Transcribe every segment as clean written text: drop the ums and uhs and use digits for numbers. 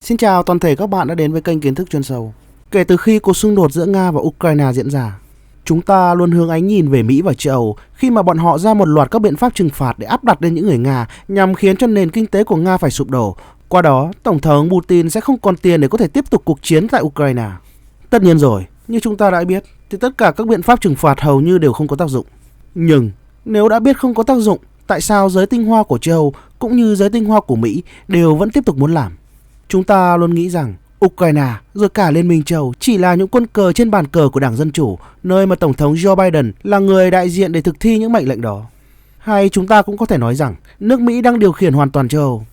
Xin chào toàn thể các bạn đã đến với kênh Kiến thức chuyên sâu. Kể từ khi cuộc xung đột giữa Nga và Ukraine diễn ra, chúng ta luôn hướng ánh nhìn về Mỹ và châu Âu khi mà bọn họ ra một loạt các biện pháp trừng phạt để áp đặt lên những người Nga nhằm khiến cho nền kinh tế của Nga phải sụp đổ. Qua đó, Tổng thống Putin sẽ không còn tiền để có thể tiếp tục cuộc chiến tại Ukraine. Tất nhiên rồi, như chúng ta đã biết, thì tất cả các biện pháp trừng phạt hầu như đều không có tác dụng. Nhưng nếu đã biết không có tác dụng, tại sao giới tinh hoa của châu Âu cũng như giới tinh hoa của Mỹ đều vẫn tiếp tục muốn làm? Chúng ta luôn nghĩ rằng Ukraine rồi cả Liên minh châu chỉ là những quân cờ trên bàn cờ của Đảng Dân Chủ, nơi mà Tổng thống Joe Biden là người đại diện để thực thi những mệnh lệnh đó. Hay chúng ta cũng có thể nói rằng nước Mỹ đang điều khiển hoàn toàn châu Âu.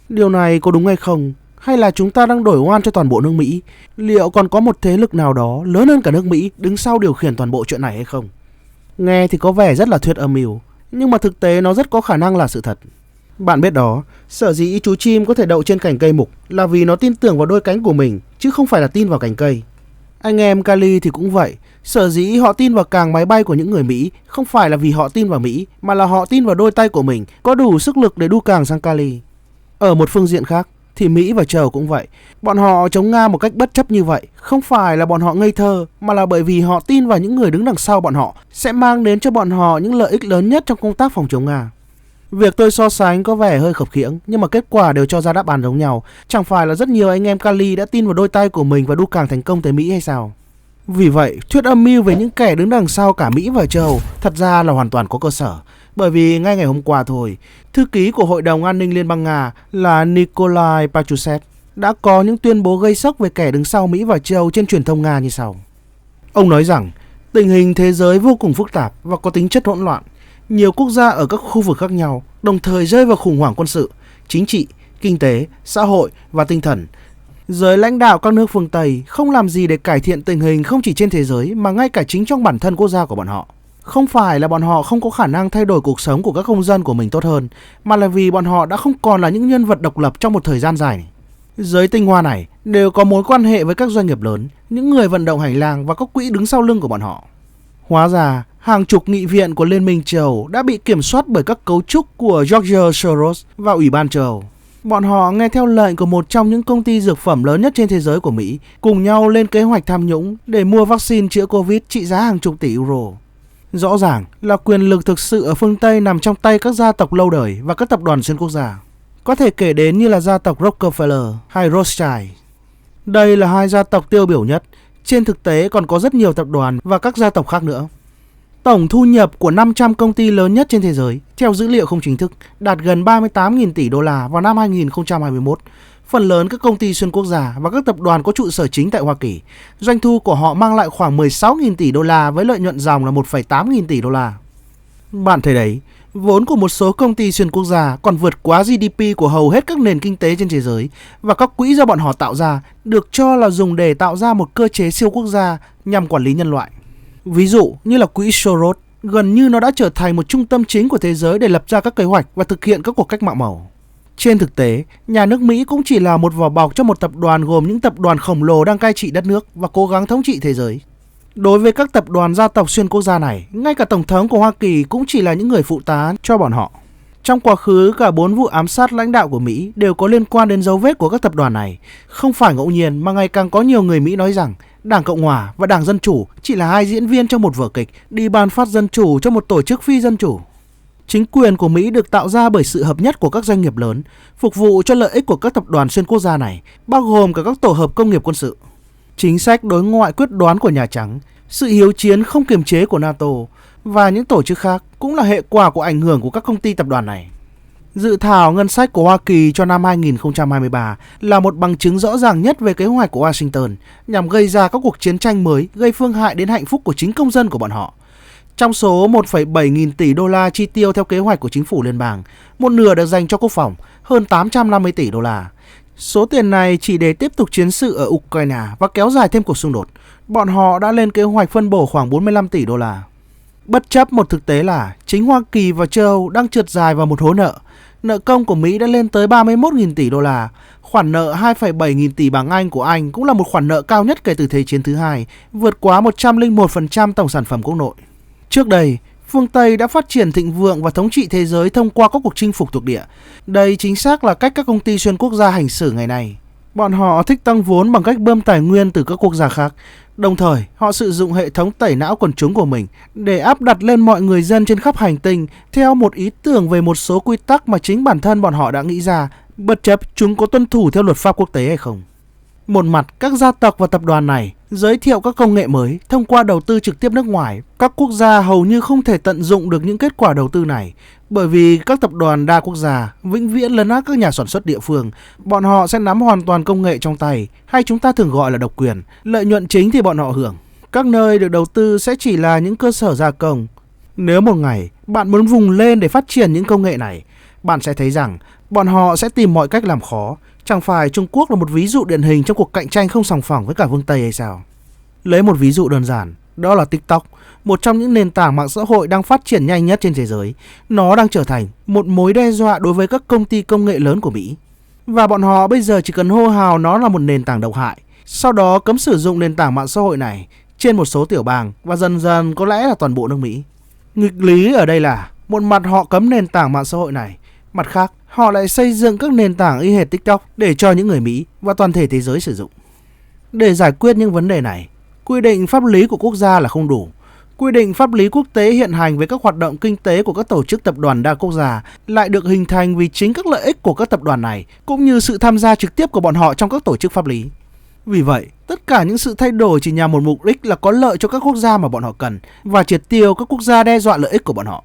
Điều này có đúng hay không? Hay là chúng ta đang đổi oan cho toàn bộ nước Mỹ? Liệu còn có một thế lực nào đó lớn hơn cả nước Mỹ đứng sau điều khiển toàn bộ chuyện này hay không? Nghe thì có vẻ rất là thuyết âm mưu, nhưng mà thực tế nó rất có khả năng là sự thật. Bạn biết đó, sở dĩ chú chim có thể đậu trên cành cây mục là vì nó tin tưởng vào đôi cánh của mình, chứ không phải là tin vào cành cây. Anh em Cali thì cũng vậy, sở dĩ họ tin vào càng máy bay của những người Mỹ không phải là vì họ tin vào Mỹ, mà là họ tin vào đôi tay của mình có đủ sức lực để đu càng sang Cali. Ở một phương diện khác, thì Mỹ và châu cũng vậy. Bọn họ chống Nga một cách bất chấp như vậy không phải là bọn họ ngây thơ, mà là bởi vì họ tin vào những người đứng đằng sau bọn họ sẽ mang đến cho bọn họ những lợi ích lớn nhất trong công tác phòng chống Nga. Việc tôi so sánh có vẻ hơi khập khiễng, nhưng mà kết quả đều cho ra đáp án giống nhau. Chẳng phải là rất nhiều anh em Cali đã tin vào đôi tay của mình và đu càng thành công tới Mỹ hay sao? Vì vậy, thuyết âm mưu về những kẻ đứng đằng sau cả Mỹ và châu thật ra là hoàn toàn có cơ sở. Bởi vì ngay ngày hôm qua thôi, thư ký của Hội đồng An ninh Liên bang Nga là Nikolai Patrushev đã có những tuyên bố gây sốc về kẻ đứng sau Mỹ và châu trên truyền thông Nga như sau. Ông nói rằng tình hình thế giới vô cùng phức tạp và có tính chất hỗn loạn. Nhiều quốc gia ở các khu vực khác nhau đồng thời rơi vào khủng hoảng quân sự, chính trị, kinh tế, xã hội và tinh thần. Giới lãnh đạo các nước phương Tây không làm gì để cải thiện tình hình không chỉ trên thế giới mà ngay cả chính trong bản thân quốc gia của bọn họ. Không phải là bọn họ không có khả năng thay đổi cuộc sống của các công dân của mình tốt hơn, mà là vì bọn họ đã không còn là những nhân vật độc lập trong một thời gian dài. Giới tinh hoa này đều có mối quan hệ với các doanh nghiệp lớn, những người vận động hành lang và các quỹ đứng sau lưng của bọn họ. Hóa ra, hàng chục nghị viện của Liên minh châu Âu đã bị kiểm soát bởi các cấu trúc của George Soros và Ủy ban châu Âu. Bọn họ nghe theo lệnh của một trong những công ty dược phẩm lớn nhất trên thế giới của Mỹ, cùng nhau lên kế hoạch tham nhũng để mua vaccine chữa Covid trị giá hàng chục tỷ euro. Rõ ràng là quyền lực thực sự ở phương Tây nằm trong tay các gia tộc lâu đời và các tập đoàn xuyên quốc gia. Có thể kể đến như là gia tộc Rockefeller hay Rothschild. Đây là hai gia tộc tiêu biểu nhất. Trên thực tế còn có rất nhiều tập đoàn và các gia tộc khác nữa. Tổng thu nhập của 500 công ty lớn nhất trên thế giới, theo dữ liệu không chính thức, đạt gần 38.000 tỷ đô la vào năm 2021. Phần lớn các công ty xuyên quốc gia và các tập đoàn có trụ sở chính tại Hoa Kỳ, doanh thu của họ mang lại khoảng 16.000 tỷ đô la với lợi nhuận ròng là 1,8 nghìn tỷ đô la. Bạn thấy đấy, vốn của một số công ty xuyên quốc gia còn vượt quá GDP của hầu hết các nền kinh tế trên thế giới, và các quỹ do bọn họ tạo ra được cho là dùng để tạo ra một cơ chế siêu quốc gia nhằm quản lý nhân loại. Ví dụ như là quỹ Soros, gần như nó đã trở thành một trung tâm chính của thế giới để lập ra các kế hoạch và thực hiện các cuộc cách mạng màu. Trên thực tế, nhà nước Mỹ cũng chỉ là một vỏ bọc cho một tập đoàn gồm những tập đoàn khổng lồ đang cai trị đất nước và cố gắng thống trị thế giới. Đối với các tập đoàn gia tộc xuyên quốc gia này, ngay cả Tổng thống của Hoa Kỳ cũng chỉ là những người phụ tá cho bọn họ. Trong quá khứ, cả 4 vụ ám sát lãnh đạo của Mỹ đều có liên quan đến dấu vết của các tập đoàn này. Không phải ngẫu nhiên mà ngày càng có nhiều người Mỹ nói rằng Đảng Cộng Hòa và Đảng Dân Chủ chỉ là hai diễn viên trong một vở kịch đi ban phát dân chủ cho một tổ chức phi dân chủ. Chính quyền của Mỹ được tạo ra bởi sự hợp nhất của các doanh nghiệp lớn, phục vụ cho lợi ích của các tập đoàn xuyên quốc gia này, bao gồm cả các tổ hợp công nghiệp quân sự. Chính sách đối ngoại quyết đoán của Nhà Trắng, sự hiếu chiến không kiềm chế của NATO và những tổ chức khác cũng là hệ quả của ảnh hưởng của các công ty tập đoàn này. Dự thảo ngân sách của Hoa Kỳ cho năm 2023 là một bằng chứng rõ ràng nhất về kế hoạch của Washington nhằm gây ra các cuộc chiến tranh mới gây phương hại đến hạnh phúc của chính công dân của bọn họ. Trong số 1,7 nghìn tỷ đô la chi tiêu theo kế hoạch của chính phủ liên bang, một nửa được dành cho quốc phòng, hơn 850 tỷ đô la. Số tiền này chỉ để tiếp tục chiến sự ở Ukraine và kéo dài thêm cuộc xung đột. Bọn họ đã lên kế hoạch phân bổ khoảng 45 tỷ đô la. Bất chấp một thực tế là chính Hoa Kỳ và châu Âu đang trượt dài vào một hố nợ. Nợ công của Mỹ đã lên tới 31.000 tỷ đô la. Khoản nợ 2,7 nghìn tỷ bảng Anh của Anh cũng là một khoản nợ cao nhất kể từ Thế chiến thứ hai, vượt quá 101% tổng sản phẩm quốc nội. Trước đây, phương Tây đã phát triển thịnh vượng và thống trị thế giới thông qua các cuộc chinh phục thuộc địa. Đây chính xác là cách các công ty xuyên quốc gia hành xử ngày nay. Bọn họ thích tăng vốn bằng cách bơm tài nguyên từ các quốc gia khác. Đồng thời, họ sử dụng hệ thống tẩy não quần chúng của mình để áp đặt lên mọi người dân trên khắp hành tinh theo một ý tưởng về một số quy tắc mà chính bản thân bọn họ đã nghĩ ra, bất chấp chúng có tuân thủ theo luật pháp quốc tế hay không. Một mặt, các gia tộc và tập đoàn này giới thiệu các công nghệ mới thông qua đầu tư trực tiếp nước ngoài. Các quốc gia hầu như không thể tận dụng được những kết quả đầu tư này bởi vì các tập đoàn đa quốc gia vĩnh viễn lấn át các nhà sản xuất địa phương. Bọn họ sẽ nắm hoàn toàn công nghệ trong tay, hay chúng ta thường gọi là độc quyền. Lợi nhuận chính thì bọn họ hưởng. Các nơi được đầu tư sẽ chỉ là những cơ sở gia công. Nếu một ngày bạn muốn vùng lên để phát triển những công nghệ này, bạn sẽ thấy rằng bọn họ sẽ tìm mọi cách làm khó. Chẳng phải Trung Quốc là một ví dụ điển hình trong cuộc cạnh tranh không sòng phẳng với cả phương Tây hay sao? Lấy một ví dụ đơn giản, đó là TikTok, một trong những nền tảng mạng xã hội đang phát triển nhanh nhất trên thế giới. Nó đang trở thành một mối đe dọa đối với các công ty công nghệ lớn của Mỹ. Và bọn họ bây giờ chỉ cần hô hào nó là một nền tảng độc hại, sau đó cấm sử dụng nền tảng mạng xã hội này trên một số tiểu bang và dần dần có lẽ là toàn bộ nước Mỹ. Nghịch lý ở đây là một mặt họ cấm nền tảng mạng xã hội này, mặt khác họ lại xây dựng các nền tảng y hệt TikTok để cho những người Mỹ và toàn thể thế giới sử dụng. Để giải quyết những vấn đề này, quy định pháp lý của quốc gia là không đủ. Quy định pháp lý quốc tế hiện hành về các hoạt động kinh tế của các tổ chức tập đoàn đa quốc gia lại được hình thành vì chính các lợi ích của các tập đoàn này cũng như sự tham gia trực tiếp của bọn họ trong các tổ chức pháp lý. Vì vậy, tất cả những sự thay đổi chỉ nhằm một mục đích là có lợi cho các quốc gia mà bọn họ cần và triệt tiêu các quốc gia đe dọa lợi ích của bọn họ.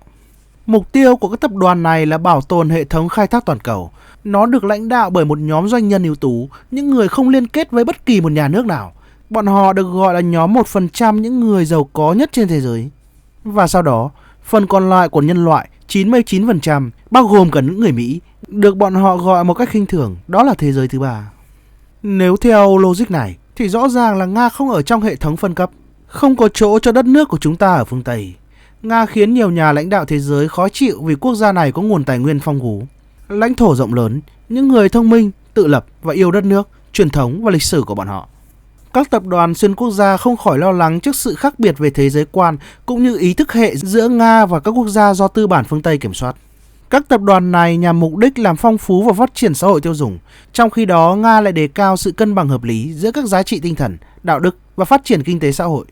Mục tiêu của các tập đoàn này là bảo tồn hệ thống khai thác toàn cầu. Nó được lãnh đạo bởi một nhóm doanh nhân ưu tú, những người không liên kết với bất kỳ một nhà nước nào. Bọn họ được gọi là nhóm 1% những người giàu có nhất trên thế giới. Và sau đó, phần còn lại của nhân loại, 99%, bao gồm cả những người Mỹ, được bọn họ gọi một cách khinh thường, đó là thế giới thứ ba. Nếu theo logic này, thì rõ ràng là Nga không ở trong hệ thống phân cấp, không có chỗ cho đất nước của chúng ta ở phương Tây. Nga khiến nhiều nhà lãnh đạo thế giới khó chịu vì quốc gia này có nguồn tài nguyên phong phú, lãnh thổ rộng lớn, những người thông minh, tự lập và yêu đất nước, truyền thống và lịch sử của bọn họ. Các tập đoàn xuyên quốc gia không khỏi lo lắng trước sự khác biệt về thế giới quan cũng như ý thức hệ giữa Nga và các quốc gia do tư bản phương Tây kiểm soát. Các tập đoàn này nhằm mục đích làm phong phú và phát triển xã hội tiêu dùng, trong khi đó Nga lại đề cao sự cân bằng hợp lý giữa các giá trị tinh thần, đạo đức và phát triển kinh tế xã hội.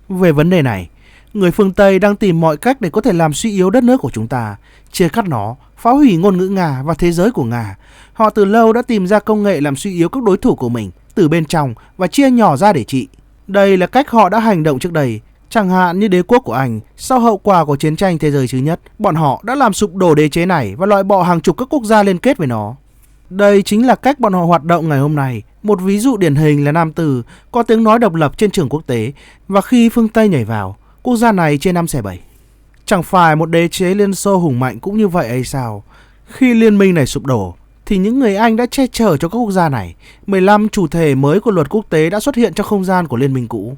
Về vấn đề này, người phương Tây đang tìm mọi cách để có thể làm suy yếu đất nước của chúng ta, chia cắt nó, phá hủy ngôn ngữ Nga và thế giới của Nga. Họ từ lâu đã tìm ra công nghệ làm suy yếu các đối thủ của mình từ bên trong và chia nhỏ ra để trị. Đây là cách họ đã hành động trước đây. Chẳng hạn như đế quốc của Anh, sau hậu quả của chiến tranh thế giới thứ nhất, bọn họ đã làm sụp đổ đế chế này và loại bỏ hàng chục các quốc gia liên kết với nó. Đây chính là cách bọn họ hoạt động ngày hôm nay. Một ví dụ điển hình là Nam Từ có tiếng nói độc lập trên trường quốc tế, và khi phương Tây nhảy vào, quốc gia này chia 5 xẻ 7. Chẳng phải một đế chế Liên Xô hùng mạnh cũng như vậy hay sao? Khi liên minh này sụp đổ, thì những người Anh đã che chở cho các quốc gia này. 15 chủ thể mới của luật quốc tế đã xuất hiện trong không gian của liên minh cũ.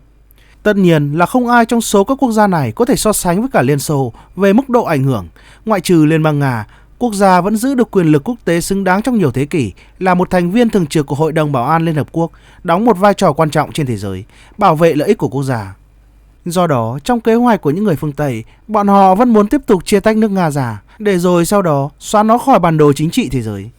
Tất nhiên là không ai trong số các quốc gia này có thể so sánh với cả Liên Xô về mức độ ảnh hưởng. Ngoại trừ Liên bang Nga, quốc gia vẫn giữ được quyền lực quốc tế xứng đáng trong nhiều thế kỷ, là một thành viên thường trực của Hội đồng Bảo an Liên Hợp Quốc, đóng một vai trò quan trọng trên thế giới, bảo vệ lợi ích của quốc gia. Do đó, trong kế hoạch của những người phương Tây, bọn họ vẫn muốn tiếp tục chia tách nước Nga ra, để rồi sau đó xóa nó khỏi bản đồ chính trị thế giới.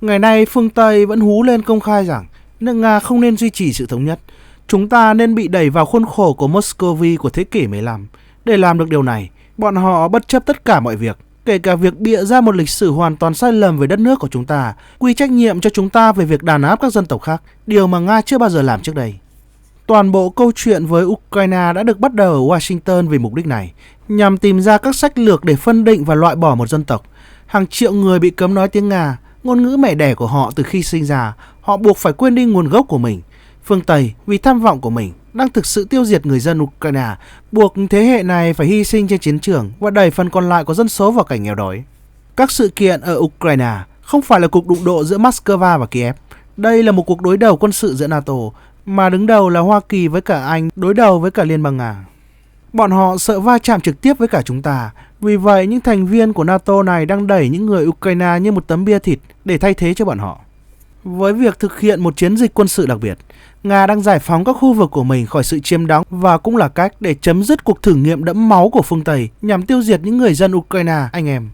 Ngày nay, phương Tây vẫn hú lên công khai rằng nước Nga không nên duy trì sự thống nhất. Chúng ta nên bị đẩy vào khuôn khổ của Moscow của thế kỷ 15. Để làm được điều này, bọn họ bất chấp tất cả mọi việc, kể cả việc bịa ra một lịch sử hoàn toàn sai lầm về đất nước của chúng ta, quy trách nhiệm cho chúng ta về việc đàn áp các dân tộc khác, điều mà Nga chưa bao giờ làm trước đây. Toàn bộ câu chuyện với Ukraine đã được bắt đầu ở Washington vì mục đích này, nhằm tìm ra các sách lược để phân định và loại bỏ một dân tộc. Hàng triệu người bị cấm nói tiếng Nga, ngôn ngữ mẹ đẻ của họ từ khi sinh ra, họ buộc phải quên đi nguồn gốc của mình. Phương Tây, vì tham vọng của mình, đang thực sự tiêu diệt người dân Ukraine, buộc thế hệ này phải hy sinh trên chiến trường và đẩy phần còn lại của dân số vào cảnh nghèo đói. Các sự kiện ở Ukraine không phải là cuộc đụng độ giữa Moscow và Kiev. Đây là một cuộc đối đầu quân sự giữa NATO, mà đứng đầu là Hoa Kỳ với cả Anh đối đầu với cả Liên bang Nga. Bọn họ sợ va chạm trực tiếp với cả chúng ta. Vì vậy, những thành viên của NATO này đang đẩy những người Ukraine như một tấm bia thịt để thay thế cho bọn họ. Với việc thực hiện một chiến dịch quân sự đặc biệt, Nga đang giải phóng các khu vực của mình khỏi sự chiếm đóng và cũng là cách để chấm dứt cuộc thử nghiệm đẫm máu của phương Tây nhằm tiêu diệt những người dân Ukraine, anh em.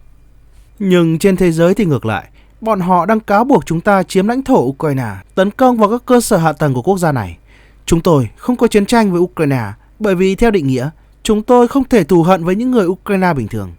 Nhưng trên thế giới thì ngược lại, Bọn họ đang cáo buộc chúng ta chiếm lãnh thổ Ukraine, tấn công vào các cơ sở hạ tầng của quốc gia này. Chúng tôi không có chiến tranh với Ukraine bởi vì theo định nghĩa, chúng tôi không thể thù hận với những người Ukraine bình thường.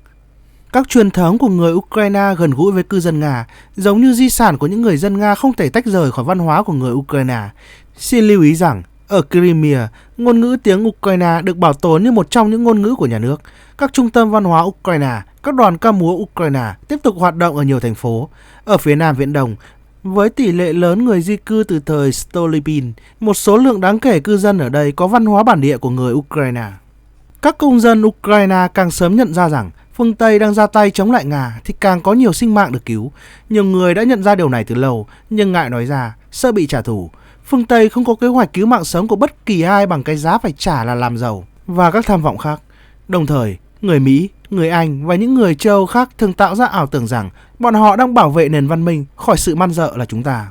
Các truyền thống của người Ukraine gần gũi với cư dân Nga, giống như di sản của những người dân Nga không thể tách rời khỏi văn hóa của người Ukraine. Xin lưu ý rằng, ở Crimea, ngôn ngữ tiếng Ukraine được bảo tồn như một trong những ngôn ngữ của nhà nước. Các trung tâm văn hóa Ukraine, các đoàn ca múa Ukraine tiếp tục hoạt động ở nhiều thành phố. Ở phía Nam Viễn Đông, với tỷ lệ lớn người di cư từ thời Stolypin, một số lượng đáng kể cư dân ở đây có văn hóa bản địa của người Ukraine. Các công dân Ukraine càng sớm nhận ra rằng phương Tây đang ra tay chống lại Nga thì càng có nhiều sinh mạng được cứu. Nhiều người đã nhận ra điều này từ lâu, nhưng ngại nói ra, sợ bị trả thù. Phương Tây không có kế hoạch cứu mạng sống của bất kỳ ai bằng cái giá phải trả là làm giàu và các tham vọng khác. Đồng thời, người Mỹ, người Anh và những người châu Âu khác thường tạo ra ảo tưởng rằng bọn họ đang bảo vệ nền văn minh khỏi sự man rợ là chúng ta.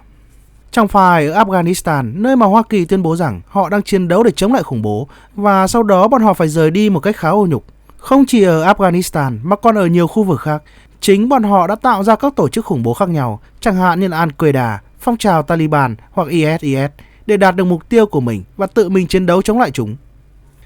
Trong file ở Afghanistan, nơi mà Hoa Kỳ tuyên bố rằng họ đang chiến đấu để chống lại khủng bố và sau đó bọn họ phải rời đi một cách khá ô nhục. Không chỉ ở Afghanistan mà còn ở nhiều khu vực khác, chính bọn họ đã tạo ra các tổ chức khủng bố khác nhau, chẳng hạn như Al-Qaeda, phong trào Taliban hoặc ISIS để đạt được mục tiêu của mình và tự mình chiến đấu chống lại chúng.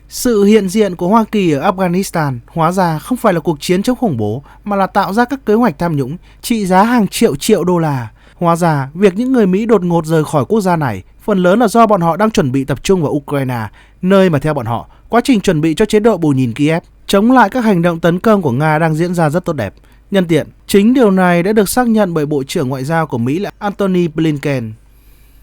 Sự hiện diện của Hoa Kỳ ở Afghanistan hóa ra không phải là cuộc chiến chống khủng bố mà là tạo ra các kế hoạch tham nhũng trị giá hàng triệu đô la. Hóa ra, việc những người Mỹ đột ngột rời khỏi quốc gia này phần lớn là do bọn họ đang chuẩn bị tập trung vào Ukraine, nơi mà theo bọn họ, quá trình chuẩn bị cho chế độ bù nhìn Kiev chống lại các hành động tấn công của Nga đang diễn ra rất tốt đẹp. Nhân tiện, chính điều này đã được xác nhận bởi Bộ trưởng Ngoại giao của Mỹ là Antony Blinken.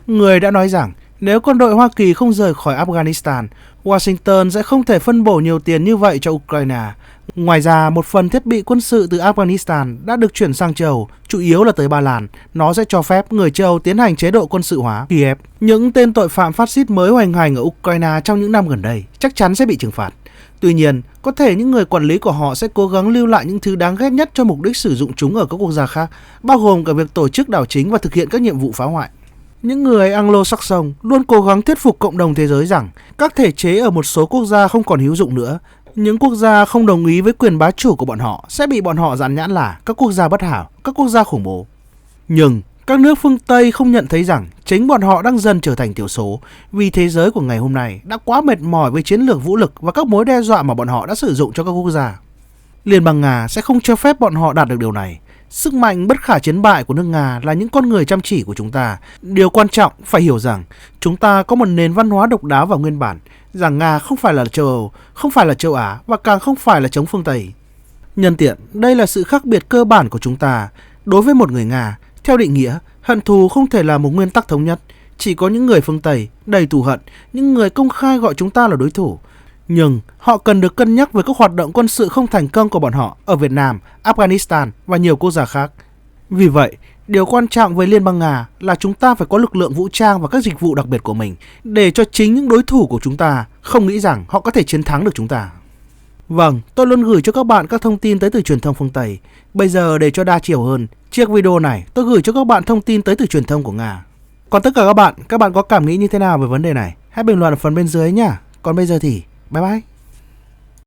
Người đã nói rằng nếu quân đội Hoa Kỳ không rời khỏi Afghanistan, Washington sẽ không thể phân bổ nhiều tiền như vậy cho Ukraine. Ngoài ra, một phần thiết bị quân sự từ Afghanistan đã được chuyển sang châu Âu, chủ yếu là tới Ba Lan. Nó sẽ cho phép người châu Âu tiến hành chế độ quân sự hóa Kiev. Những tên tội phạm phát xít mới hoành hành ở Ukraine trong những năm gần đây chắc chắn sẽ bị trừng phạt. Tuy nhiên, có thể những người quản lý của họ sẽ cố gắng lưu lại những thứ đáng ghét nhất cho mục đích sử dụng chúng ở các quốc gia khác, bao gồm cả việc tổ chức đảo chính và thực hiện các nhiệm vụ phá hoại. Những người Anglo-Saxon luôn cố gắng thuyết phục cộng đồng thế giới rằng các thể chế ở một số quốc gia không còn hữu dụng nữa. Những quốc gia không đồng ý với quyền bá chủ của bọn họ sẽ bị bọn họ dán nhãn là các quốc gia bất hảo, các quốc gia khủng bố. Nhưng các nước phương Tây không nhận thấy rằng chính bọn họ đang dần trở thành thiểu số vì thế giới của ngày hôm nay đã quá mệt mỏi với chiến lược vũ lực và các mối đe dọa mà bọn họ đã sử dụng cho các quốc gia. Liên bang Nga sẽ không cho phép bọn họ đạt được điều này. Sức mạnh bất khả chiến bại của nước Nga là những con người chăm chỉ của chúng ta. Điều quan trọng phải hiểu rằng chúng ta có một nền văn hóa độc đáo và nguyên bản, rằng Nga không phải là châu Âu, không phải là châu Á và càng không phải là chống phương Tây. Nhân tiện, đây là sự khác biệt cơ bản của chúng ta. Đối với một người Nga, theo định nghĩa, hận thù không thể là một nguyên tắc thống nhất. Chỉ có những người phương Tây đầy thù hận, những người công khai gọi chúng ta là đối thủ. Nhưng họ cần được cân nhắc với các hoạt động quân sự không thành công của bọn họ ở Việt Nam, Afghanistan và nhiều quốc gia khác. Vì vậy, điều quan trọng với Liên bang Nga là chúng ta phải có lực lượng vũ trang và các dịch vụ đặc biệt của mình để cho chính những đối thủ của chúng ta không nghĩ rằng họ có thể chiến thắng được chúng ta. Vâng, tôi luôn gửi cho các bạn các thông tin tới từ truyền thông phương Tây. Bây giờ để cho đa chiều hơn, chiếc video này tôi gửi cho các bạn thông tin tới từ truyền thông của Nga. Còn tất cả các bạn có cảm nghĩ như thế nào về vấn đề này? Hãy bình luận ở phần bên dưới nhé. Còn bây giờ thì bye bye.